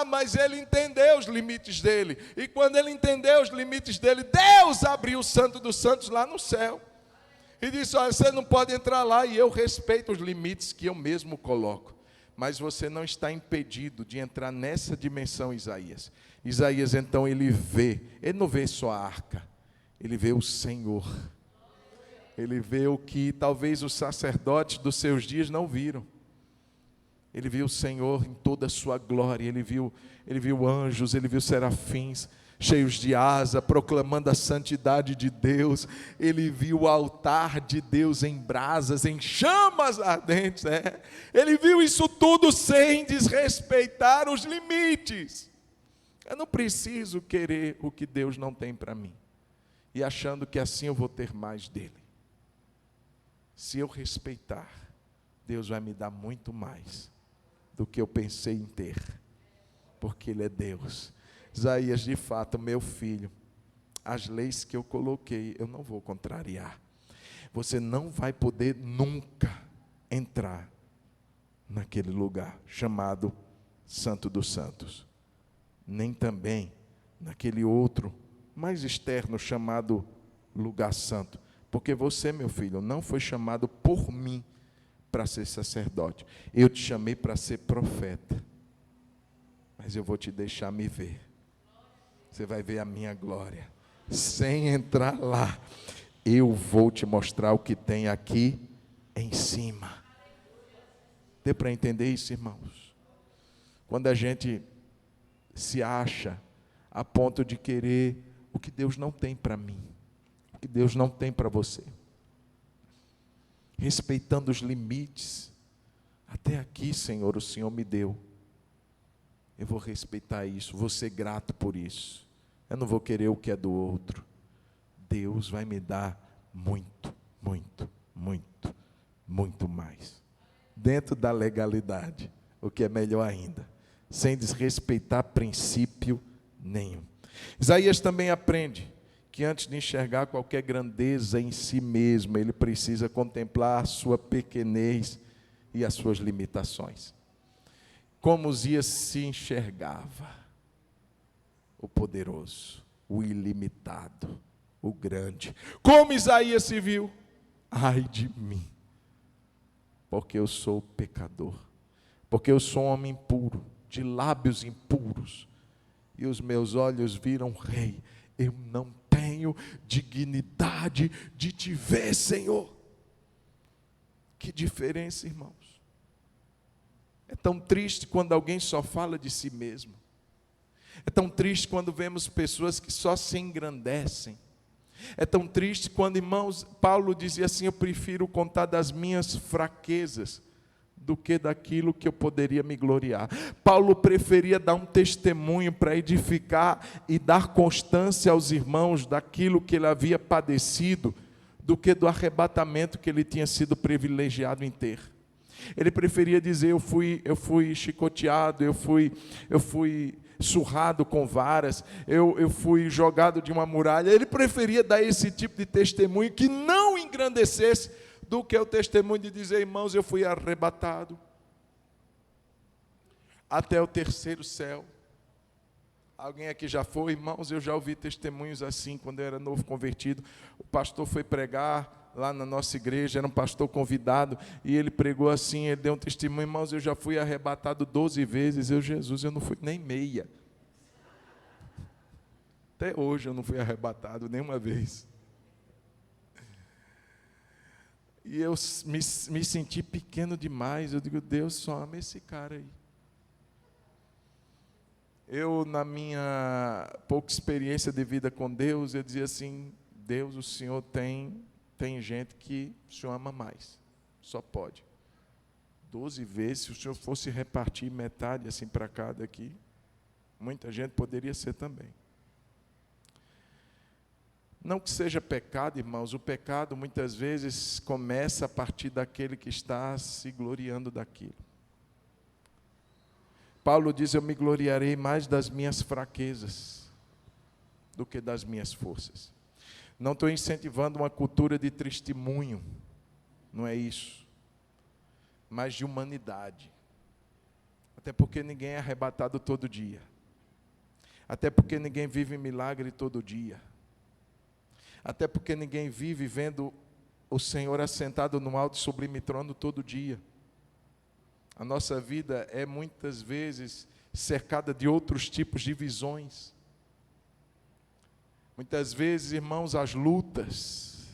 Speaker 1: Mas ele entendeu os limites dele, e quando ele entendeu os limites dele, Deus abriu o Santo dos Santos lá no céu, e disse, olha, você não pode entrar lá, e eu respeito os limites que eu mesmo coloco. Mas você não está impedido de entrar nessa dimensão, Isaías. Isaías, então, ele não vê só a arca, ele vê o Senhor. Ele vê o que talvez os sacerdotes dos seus dias não viram. Ele viu o Senhor em toda a sua glória, ele viu anjos, ele viu serafins cheios de asa, proclamando a santidade de Deus. Ele viu o altar de Deus em brasas, em chamas ardentes. Ele viu isso tudo sem desrespeitar os limites. Eu não preciso querer o que Deus não tem para mim, e achando que assim eu vou ter mais dele. Se eu respeitar, Deus vai me dar muito mais do que eu pensei em ter, porque Ele é Deus. Isaías, de fato, meu filho, as leis que eu coloquei, eu não vou contrariar. Você não vai poder nunca entrar naquele lugar chamado Santo dos Santos, nem também naquele outro, mais externo, chamado lugar santo, porque você, meu filho, não foi chamado por mim para ser sacerdote. Eu te chamei para ser profeta, mas eu vou te deixar me ver. Você vai ver a minha glória. Sem entrar lá, eu vou te mostrar o que tem aqui em cima. Deu para entender isso, irmãos? Quando a gente se acha a ponto de querer o que Deus não tem para mim, o que Deus não tem para você, respeitando os limites. Até aqui, Senhor, o Senhor me deu. Eu vou respeitar isso, vou ser grato por isso. Eu não vou querer o que é do outro. Deus vai me dar muito, muito, muito, muito mais. Dentro da legalidade, o que é melhor ainda, sem desrespeitar princípio nenhum. Isaías também aprende que antes de enxergar qualquer grandeza em si mesmo, ele precisa contemplar a sua pequenez e as suas limitações. Como Uzias se enxergava? O poderoso, o ilimitado, o grande. Como Isaías se viu? Ai de mim, porque eu sou pecador, porque eu sou um homem impuro, de lábios impuros, e os meus olhos viram o Rei. Eu não tenho dignidade de te ver, Senhor. Que diferença, irmãos. É tão triste quando alguém só fala de si mesmo. É tão triste quando vemos pessoas que só se engrandecem. É tão triste quando, irmãos, Paulo dizia assim: eu prefiro contar das minhas fraquezas do que daquilo que eu poderia me gloriar. Paulo preferia dar um testemunho para edificar e dar constância aos irmãos daquilo que ele havia padecido, do que do arrebatamento que ele tinha sido privilegiado em ter. Ele preferia dizer: eu fui chicoteado, eu fui surrado com varas, eu fui jogado de uma muralha. Ele preferia dar esse tipo de testemunho que não engrandecesse, do que o testemunho de dizer: irmãos, eu fui arrebatado até o terceiro céu. Alguém aqui já foi? Irmãos, eu já ouvi testemunhos assim, quando eu era novo convertido. O pastor foi pregar lá na nossa igreja, era um pastor convidado, e ele pregou assim, ele deu um testemunho: irmãos, eu já fui arrebatado 12 vezes, Jesus, eu não fui nem meia. Até hoje eu não fui arrebatado nenhuma vez. E eu me senti pequeno demais. Eu digo: Deus só ama esse cara aí. Eu, na minha pouca experiência de vida com Deus, eu dizia assim: Deus, o Senhor tem gente que o Senhor ama mais, só pode. 12 vezes, se o Senhor fosse repartir metade assim para cada aqui, muita gente poderia ser também. Não que seja pecado, irmãos, o pecado muitas vezes começa a partir daquele que está se gloriando daquilo. Paulo diz: eu me gloriarei mais das minhas fraquezas do que das minhas forças. Não estou incentivando uma cultura de testemunho, não é isso, mas de humanidade. Até porque ninguém é arrebatado todo dia. Até porque ninguém vive milagre todo dia. Até porque ninguém vive vendo o Senhor assentado no alto e sublime trono todo dia. A nossa vida é muitas vezes cercada de outros tipos de visões. Muitas vezes, irmãos, as lutas,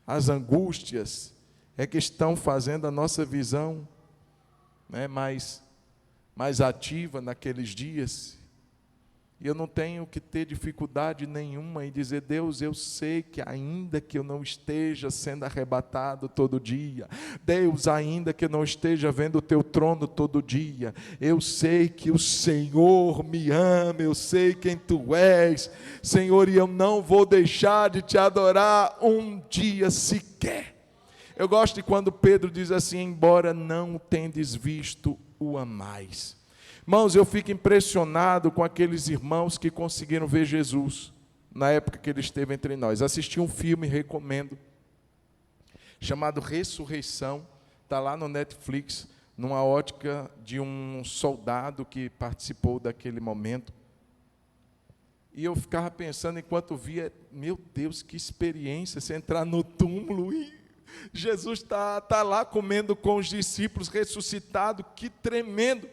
Speaker 1: as angústias é que estão fazendo a nossa visão, né, mais ativa naqueles dias. E eu não tenho que ter dificuldade nenhuma em dizer: Deus, eu sei que ainda que eu não esteja sendo arrebatado todo dia, Deus, ainda que eu não esteja vendo o teu trono todo dia, eu sei que o Senhor me ama, eu sei quem tu és, Senhor, e eu não vou deixar de te adorar um dia sequer. Eu gosto de quando Pedro diz assim: embora não tendes visto, o amais. Irmãos, eu fico impressionado com aqueles irmãos que conseguiram ver Jesus na época que ele esteve entre nós. Assisti um filme, recomendo, chamado Ressurreição, está lá no Netflix, numa ótica de um soldado que participou daquele momento. E eu ficava pensando, enquanto via, meu Deus, que experiência, você entrar no túmulo e Jesus está lá comendo com os discípulos, ressuscitado, que tremendo.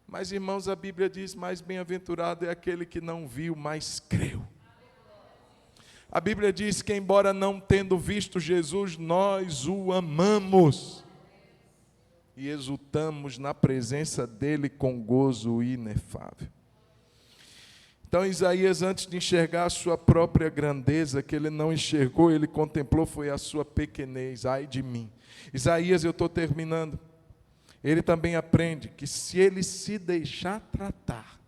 Speaker 1: Mas, irmãos, a Bíblia diz: mais bem-aventurado é aquele que não viu, mas creu. A Bíblia diz que, embora não tendo visto Jesus, nós o amamos e exultamos na presença dele com gozo inefável. Então, Isaías, antes de enxergar a sua própria grandeza, que ele não enxergou, ele contemplou, foi a sua pequenez. Ai de mim. Isaías, eu estou terminando. Ele também aprende que se ele se deixar tratar,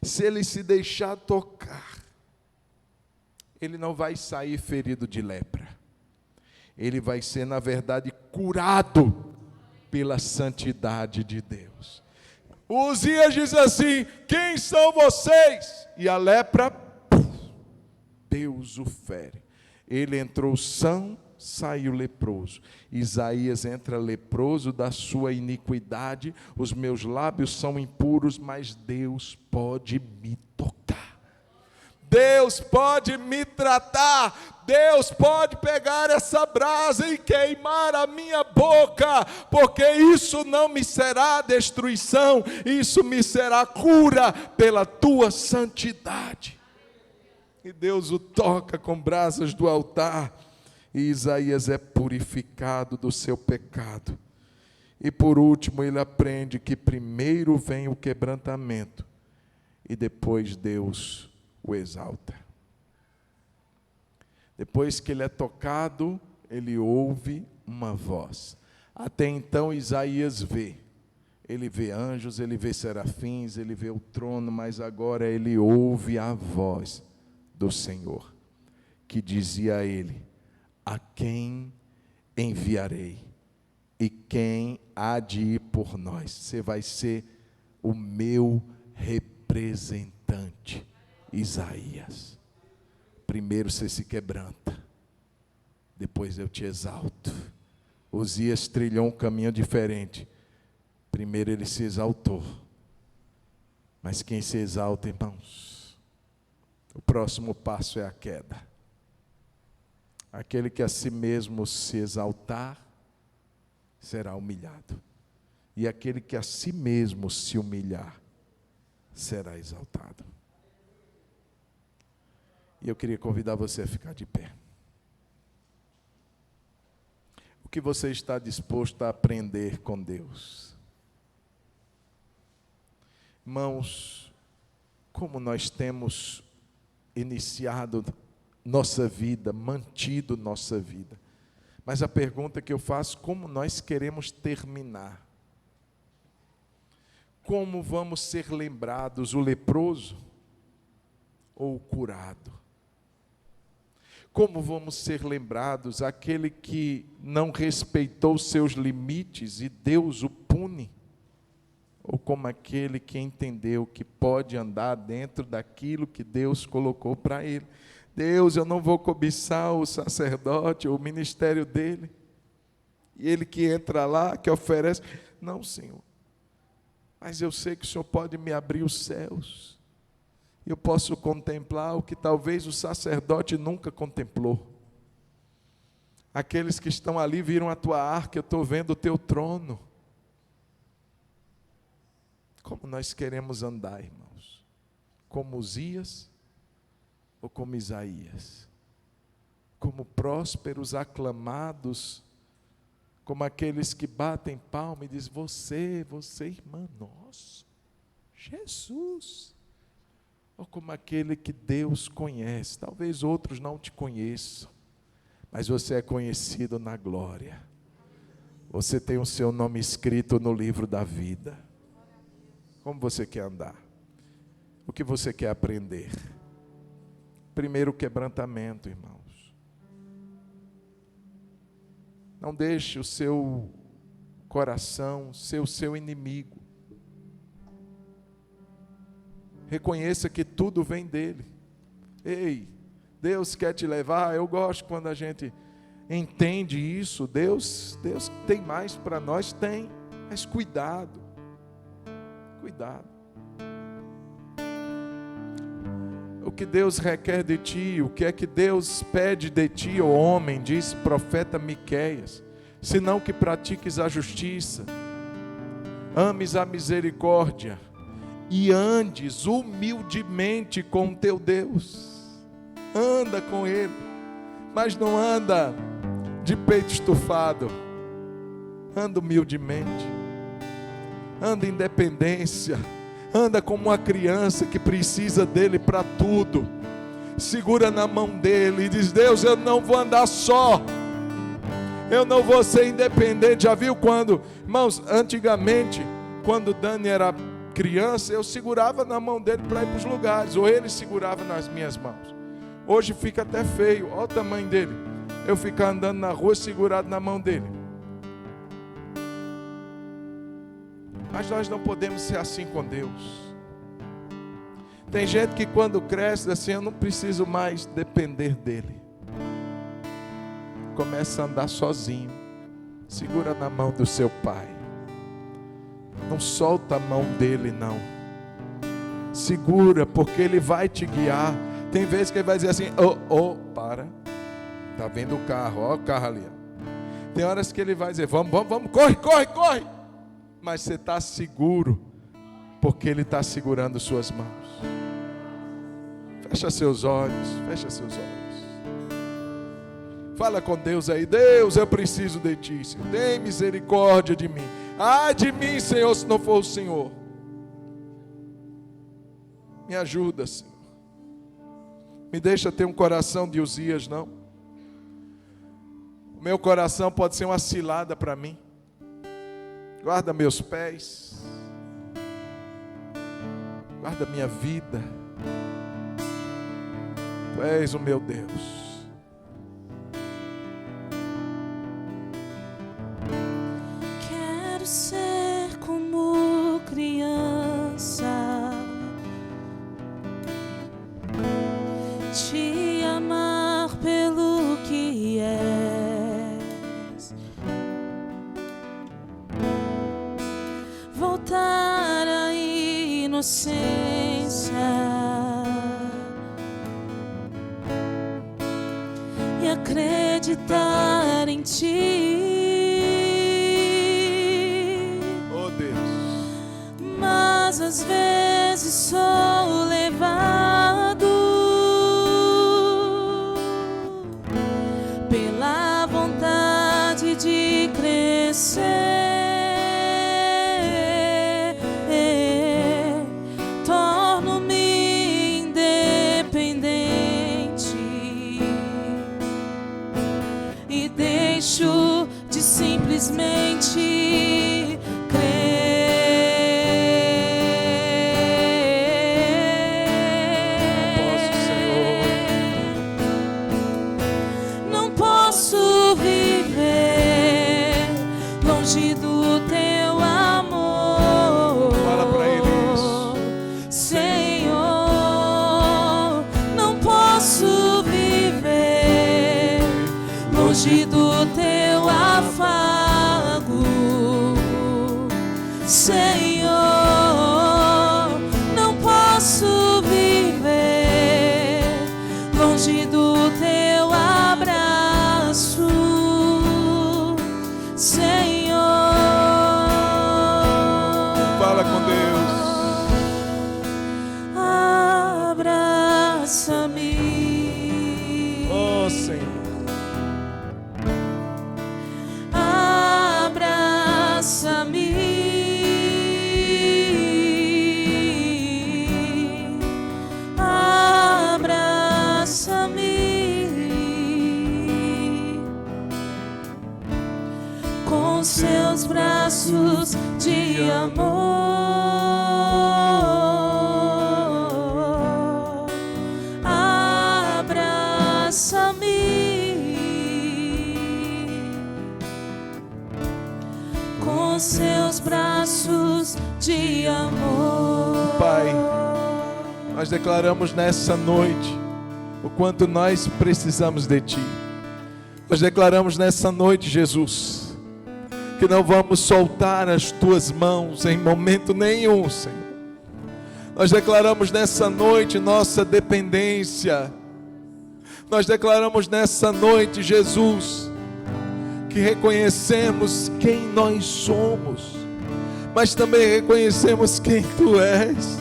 Speaker 1: se ele se deixar tocar, ele não vai sair ferido de lepra. Ele vai ser, na verdade, curado pela santidade de Deus. Uzias diz assim: quem são vocês? E a lepra, Deus o fere. Ele entrou são, saiu leproso. Isaías entra leproso da sua iniquidade. Os meus lábios são impuros, mas Deus pode me tocar. Deus pode me tratar. Deus pode pegar essa brasa e queimar a minha boca, porque isso não me será destruição, isso me será cura pela tua santidade. E Deus o toca com brasas do altar, e Isaías é purificado do seu pecado. E por último ele aprende que primeiro vem o quebrantamento, e depois Deus o exalta. Depois que ele é tocado, ele ouve uma voz. Até então Isaías vê. Ele vê anjos, ele vê serafins, ele vê o trono, mas agora ele ouve a voz do Senhor, que dizia a ele: a quem enviarei? E quem há de ir por nós? Você vai ser o meu representante. Isaías, primeiro você se quebranta, depois eu te exalto. Uzias trilhou um caminho diferente. Primeiro ele se exaltou, mas quem se exalta, irmãos, o próximo passo é a queda. Aquele que a si mesmo se exaltar será humilhado, e aquele que a si mesmo se humilhar será exaltado. E eu queria convidar você a ficar de pé. O que você está disposto a aprender com Deus? Irmãos, como nós temos iniciado nossa vida, mantido nossa vida. Mas a pergunta que eu faço: como nós queremos terminar? Como vamos ser lembrados, o leproso ou o curado? Como vamos ser lembrados, aquele que não respeitou seus limites e Deus o pune? Ou como aquele que entendeu que pode andar dentro daquilo que Deus colocou para ele? Deus, eu não vou cobiçar o sacerdote, o ministério dele. E ele que entra lá, que oferece. Não, Senhor. Mas eu sei que o Senhor pode me abrir os céus. Eu posso contemplar o que talvez o sacerdote nunca contemplou. Aqueles que estão ali viram a tua arca, eu estou vendo o teu trono. nós queremos andar, irmãos? Como Uzias ou como Isaías? Como prósperos, aclamados, como aqueles que batem palma e dizem: você, irmã, nossa, Jesus. Ou como aquele que Deus conhece. Talvez outros não te conheçam, mas você é conhecido na glória. Você tem o seu nome escrito no livro da vida. Como você quer andar? O que você quer aprender? Primeiro, o quebrantamento, irmãos. Não deixe o seu coração ser o seu inimigo. Reconheça que tudo vem dele. Ei, Deus quer te levar. Eu gosto quando a gente entende isso. Deus tem mais para nós, tem. Mas cuidado. Cuidado. O que Deus requer de ti, o que é que Deus pede de ti, ó homem, diz o profeta Miqueias, senão que pratiques a justiça, ames a misericórdia e andes humildemente com o teu Deus. Anda com Ele, mas não anda de peito estufado. Anda humildemente, anda em dependência, anda como uma criança que precisa dele para tudo. Segura na mão dele e diz: Deus, eu não vou andar só, eu não vou ser independente. Já viu quando, irmãos, antigamente, quando Dani era criança, eu segurava na mão dele para ir para os lugares, ou ele segurava nas minhas mãos. Hoje fica até feio, olha o tamanho dele, eu ficar andando na rua segurado na mão dele. Mas nós não podemos ser assim com Deus. Tem gente que quando cresce diz assim: eu não preciso mais depender dele. Começa a andar sozinho. Segura na mão do seu pai. Não solta a mão dele, não. Segura, porque ele vai te guiar. Tem vezes que ele vai dizer assim: para. Está vendo o carro, ó o carro ali. Tem horas que ele vai dizer: vamos, corre. Mas você está seguro, porque ele está segurando suas mãos. Fecha seus olhos. Fala com Deus aí: Deus, eu preciso de ti, Senhor. Tem misericórdia de mim. Ai de mim, Senhor, se não for o Senhor. Me ajuda, Senhor. Me deixa ter um coração de Uzias, não. O meu coração pode ser uma cilada para mim. Guarda meus pés. Guarda minha vida. Tu és o meu Deus.
Speaker 2: Quero ser como criança, te amar pelo que és, voltar à inocência e acreditar em ti.
Speaker 1: Oh Deus.
Speaker 2: Mas às vezes sou levado pela vontade de crescer. Torno-me independente e deixo de simplesmente longe do teu amor.
Speaker 1: Fala para ele isso.
Speaker 2: Senhor, não posso viver longe do teu afago. Senhor, não posso viver longe do teu abraço. Senhor,
Speaker 1: fala com Deus.
Speaker 2: com seus braços de amor. Abraça-me com seus braços de amor.
Speaker 1: Pai, nós declaramos nessa noite o quanto nós precisamos de Ti. Nós declaramos nessa noite, Jesus, que não vamos soltar as Tuas mãos em momento nenhum, Senhor. Nós declaramos nessa noite nossa dependência. Nós declaramos nessa noite, Jesus, que reconhecemos quem nós somos, mas também reconhecemos quem Tu és.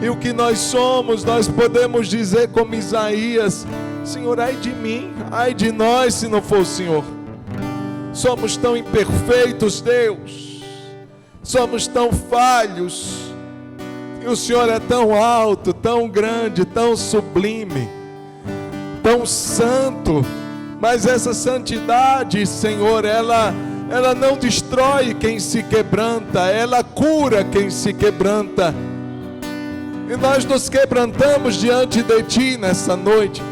Speaker 1: E o que nós somos, nós podemos dizer como Isaías: Senhor, ai de mim, ai de nós se não for o Senhor. Somos tão imperfeitos, Deus, somos tão falhos, e o Senhor é tão alto, tão grande, tão sublime, tão santo. Mas essa santidade, Senhor, ela não destrói quem se quebranta, ela cura quem se quebranta. E nós nos quebrantamos diante de Ti nessa noite.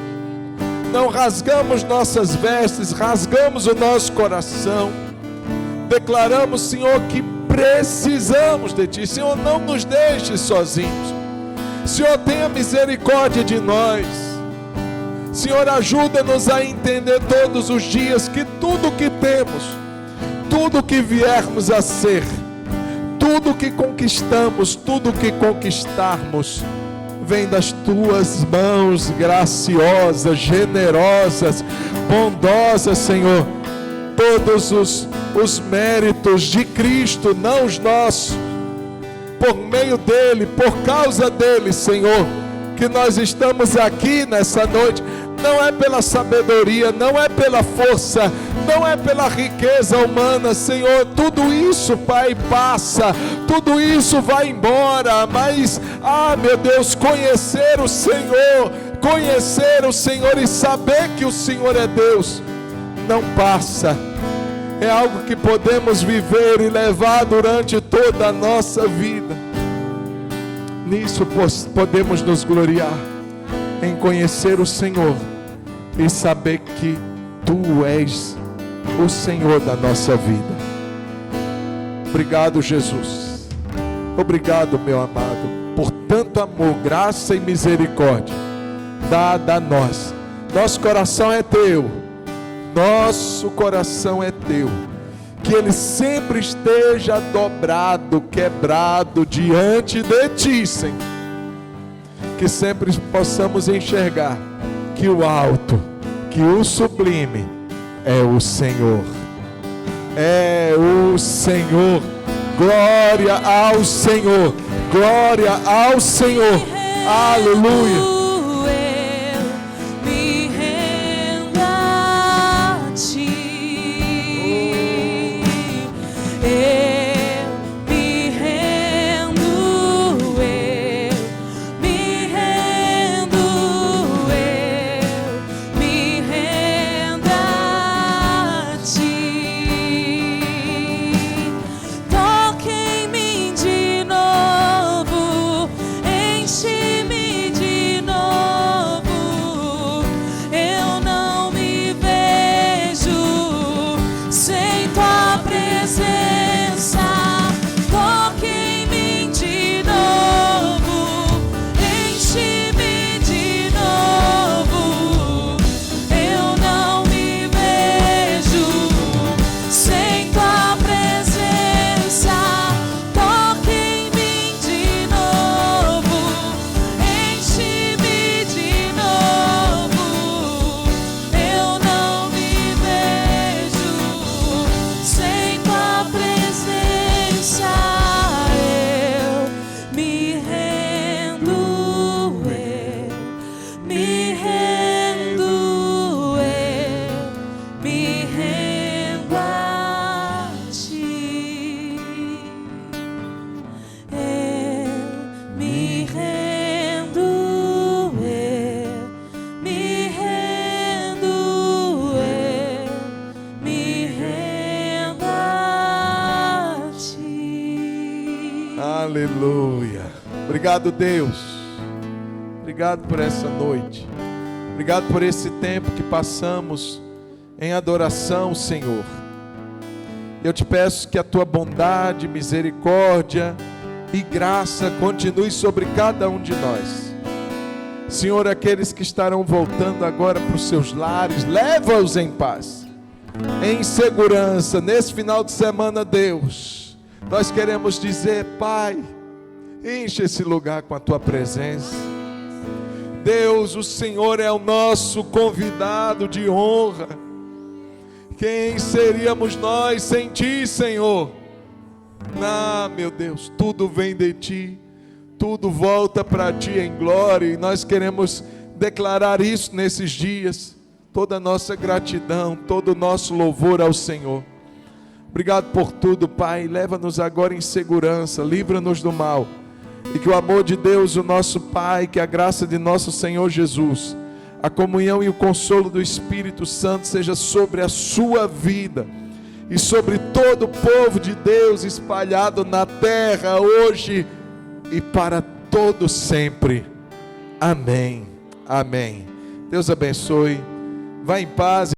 Speaker 1: Não rasgamos nossas vestes, rasgamos o nosso coração. Declaramos, Senhor, que precisamos de Ti. Senhor, não nos deixe sozinhos. Senhor, tenha misericórdia de nós. Senhor, ajuda-nos a entender todos os dias que tudo que temos, tudo que viermos a ser, tudo que conquistamos, tudo que conquistarmos, vem das Tuas mãos graciosas, generosas, bondosas, Senhor. Todos os méritos de Cristo, não os nossos, por meio dEle, por causa dEle, Senhor, que nós estamos aqui nessa noite. Não é pela sabedoria, não é pela força, não é pela riqueza humana, Senhor. Tudo isso, Pai, passa, tudo isso vai embora. Mas, meu Deus, conhecer o Senhor e saber que o Senhor é Deus, não passa. É algo que podemos viver e levar durante toda a nossa vida. Nisso podemos nos gloriar, em conhecer o Senhor e saber que Tu és o Senhor da nossa vida. Obrigado, Jesus. Obrigado, meu amado, por tanto amor, graça e misericórdia dada a nós. Nosso coração é Teu. Nosso coração é Teu. Que ele sempre esteja dobrado, quebrado diante de Ti, Senhor. Que sempre possamos enxergar que o alto, que o sublime é o Senhor. É o Senhor. Glória ao Senhor. Glória ao Senhor. Aleluia.
Speaker 2: Enche-me de novo.
Speaker 1: Aleluia. Obrigado, Deus. Obrigado por essa noite. Obrigado por esse tempo que passamos em adoração, Senhor. Eu te peço que a tua bondade, misericórdia e graça continue sobre cada um de nós. Senhor, aqueles que estarão voltando agora para os seus lares, leva-os em paz, em segurança. Nesse final de semana, Deus, nós queremos dizer: Pai, enche esse lugar com a tua presença. Deus, o Senhor é o nosso convidado de honra. Quem seríamos nós sem ti, Senhor? Meu Deus, tudo vem de ti, tudo volta para ti em glória, e nós queremos declarar isso nesses dias. Toda a nossa gratidão, todo o nosso louvor ao Senhor. Obrigado por tudo, Pai. Leva-nos agora em segurança, livra-nos do mal, e que o amor de Deus, o nosso Pai, que a graça de nosso Senhor Jesus, a comunhão e o consolo do Espírito Santo seja sobre a sua vida e sobre todo o povo de Deus espalhado na terra, hoje e para todo sempre. Amém. Amém. Deus abençoe. Vá em paz.